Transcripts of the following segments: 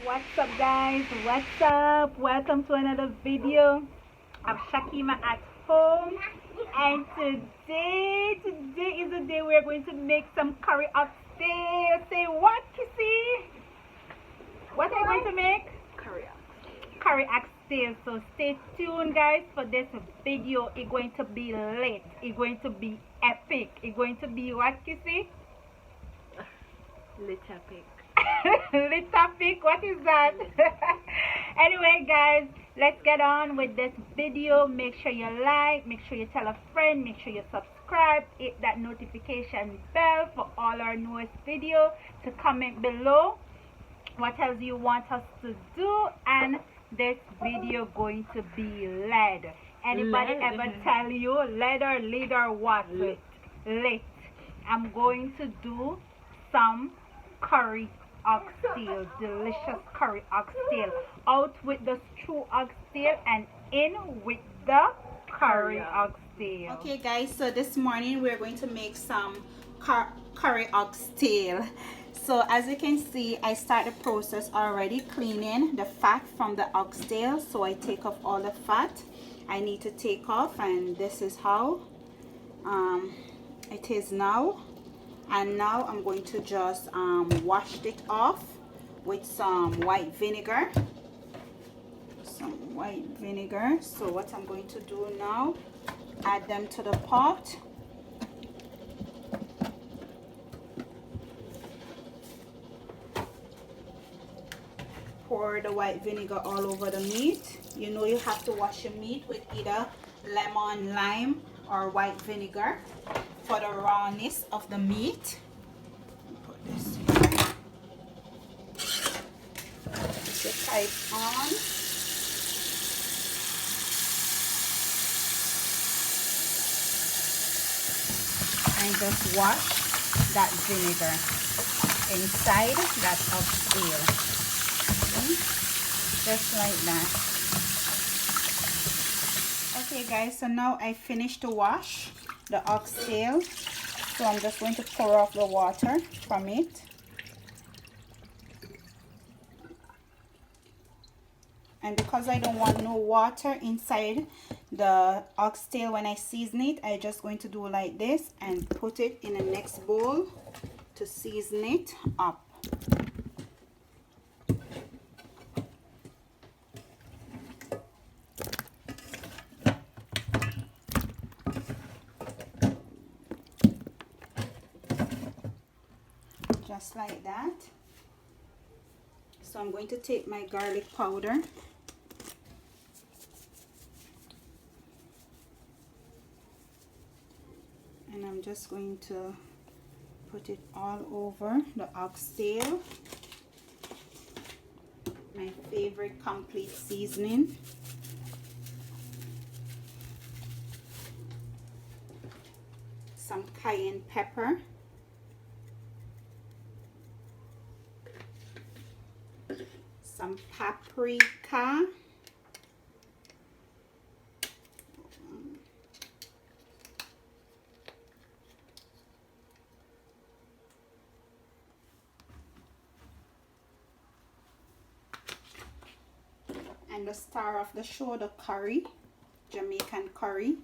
What's up, guys? What's up? Welcome to another video of Shakima at home. And today is the day we're going to make some curry oxtail. Say what, Kissy? What are you going to make? Curry oxtail. So stay tuned, guys, for this video. It's going to be lit. It's going to be epic. It's going to be what, Kissy? Lit epic. Lit topic, what is that? Anyway, guys, let's get on with this video. Make sure you like, make sure you tell a friend, make sure you subscribe, hit that notification bell for all our newest video, to comment below what else you want us to do, and this video going to be led. Anybody ever tell you led or lead or what? Lit. Lit. I'm going to do some curry oxtail, delicious curry oxtail. Out with the stew oxtail and in with the curry oxtail. Okay, guys, so this morning we're going to make some curry oxtail. So as you can see, I start the process already cleaning the fat from the oxtail. So I take off all the fat I need to take off, and this is how it is now. And now I'm going to just wash it off with some white vinegar. So what I'm going to do now, add them to the pot. Pour the white vinegar all over the meat. You know you have to wash your meat with either lemon, lime, or white vinegar for the rawness of the meat. Put this here. Put the pipe on. And just wash that vinegar inside that oxtail. Okay? Just like that. Okay, guys, so now I finished to wash the oxtail, so I'm just going to pour off the water from it. And because I don't want no water inside the oxtail when I season it, I'm just going to do like this and put it in the next bowl to season it up. Just like that. So I'm going to take my garlic powder and I'm just going to put it all over the oxtail. My favorite complete seasoning. Some cayenne pepper. Some paprika, and the star of the show, the curry, Jamaican curry.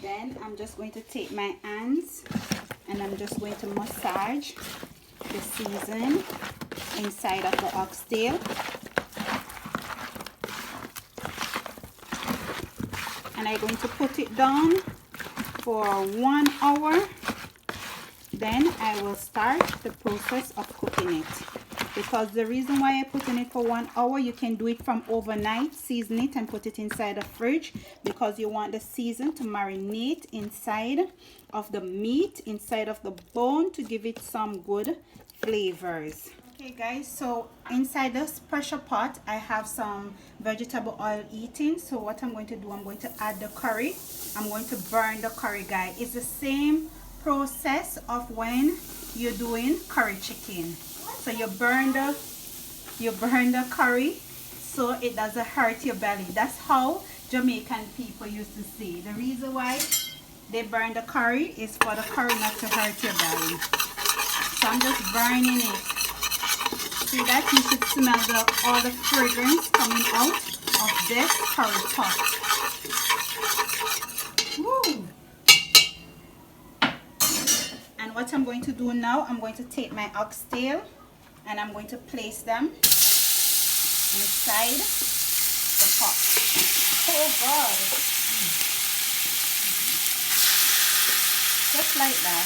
Then I'm just going to take my hands and I'm just going to massage the seasoning inside of the oxtail. And I'm going to put it down for 1 hour. Then I will start the process of cooking it. Because the reason why I put in it for 1 hour, you can do it from overnight, season it and put it inside the fridge, because you want the season to marinate inside of the meat, inside of the bone, to give it some good flavors. Okay, guys, so inside this pressure pot I have some vegetable oil eating. So what I'm going to do, I'm going to add the curry. I'm going to burn the curry, guys. It's the same process of when you're doing curry chicken. So you burn the curry so it doesn't hurt your belly. That's how Jamaican people used to say. The reason why they burn the curry is for the curry not to hurt your belly. So I'm just burning it. See that? You should smell all the fragrance coming out of this curry pot. Woo! And what I'm going to do now, I'm going to take my oxtail and I'm going to place them inside the pot. Oh God! Just like that.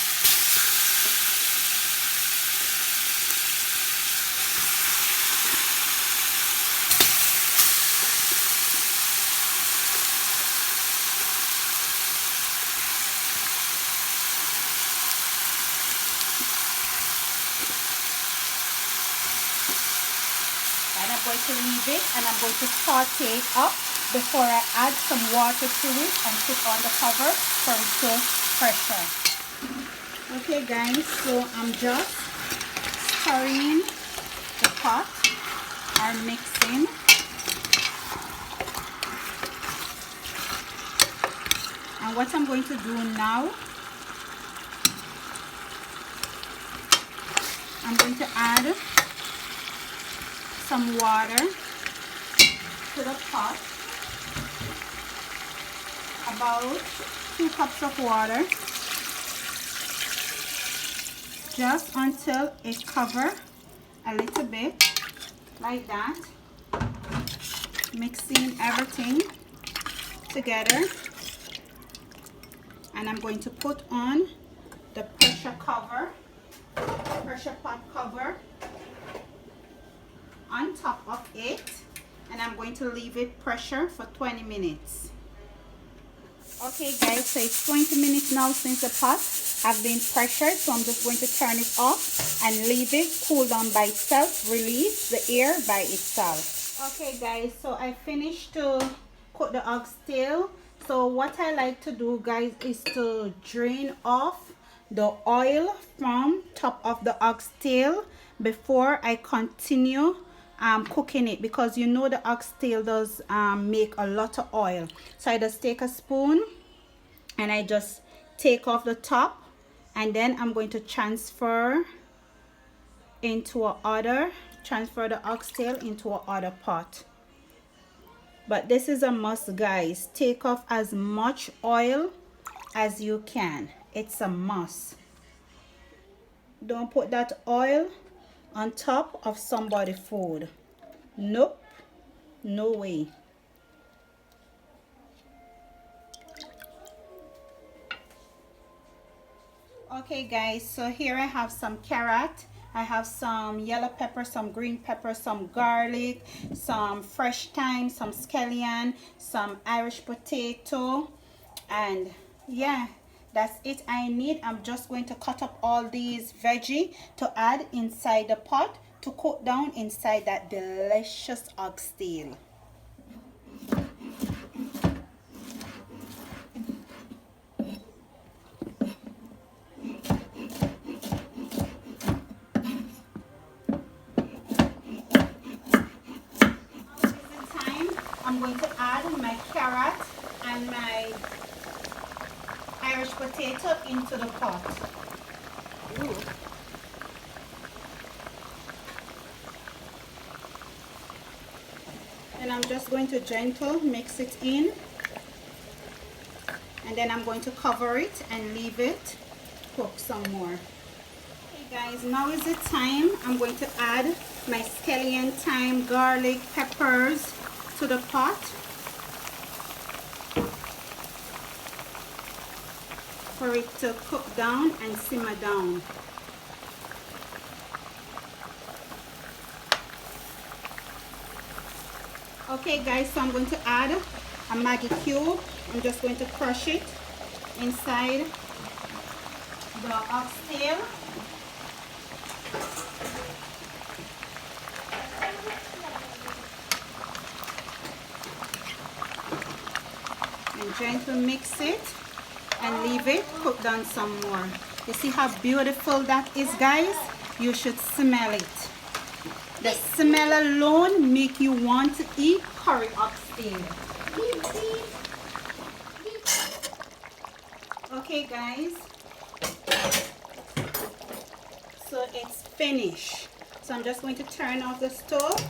And I'm going to leave it and I'm going to saute it up before I add some water to it and put on the cover for it to pressure. Okay guys, so I'm just stirring the pot or mixing. And what I'm going to do now, I'm going to add some water to the pot, about 2 cups of water, just until it covers a little bit, like that, mixing everything together. And I'm going to put on the pressure pot cover on top of it, and I'm going to leave it pressure for 20 minutes. Okay guys, so it's 20 minutes now since the pot have been pressured, so I'm just going to turn it off and leave it cool down by itself, release the air by itself. Okay guys, so I finished to cook the oxtail. So what I like to do guys is to drain off the oil from top of the oxtail before I continue cooking it, because you know the oxtail does make a lot of oil. So I just take a spoon and I just take off the top, and then I'm going to transfer the oxtail into a other pot. But this is a must guys, take off as much oil as you can. It's a must. Don't put that oil on top of somebody's food. Nope, no way. Okay guys, so here I have some carrot, I have some yellow pepper, some green pepper, some garlic, some fresh thyme, some scallion, some Irish potato, and yeah, that's it I need. I'm just going to cut up all these veggie to add inside the pot to cook down inside that delicious oxtail. I'm going to add my carrot and my Irish potato into the pot. Ooh. And I'm just going to gently mix it in, and then I'm going to cover it and leave it cook some more. Okay guys, now is the time I'm going to add my scallion, thyme, garlic, peppers to the pot for it to cook down and simmer down. Okay guys, so I'm going to add a Maggi cube. I'm just going to crush it inside the oxtail. And gently mix it and leave it cook down some more. You see how beautiful that is guys? You should smell it. The smell alone make you want to eat curry oxtail. Okay guys, so it's finished. So I'm just going to turn off the stove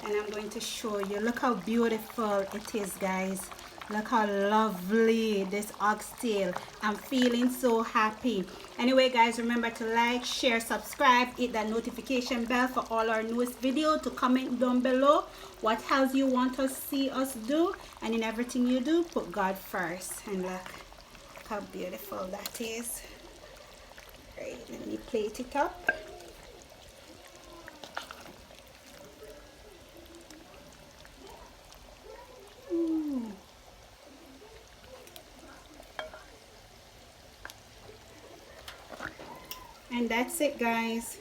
and I'm going to show you. Look how beautiful it is, guys. Look how lovely this oxtail. I'm feeling so happy. Anyway guys, remember to like, share, subscribe, hit that notification bell for all our newest video, to comment down below what else you want us see us do, and in everything you do, put God first. And look how beautiful that is. Right, let me plate it up. And that's it guys.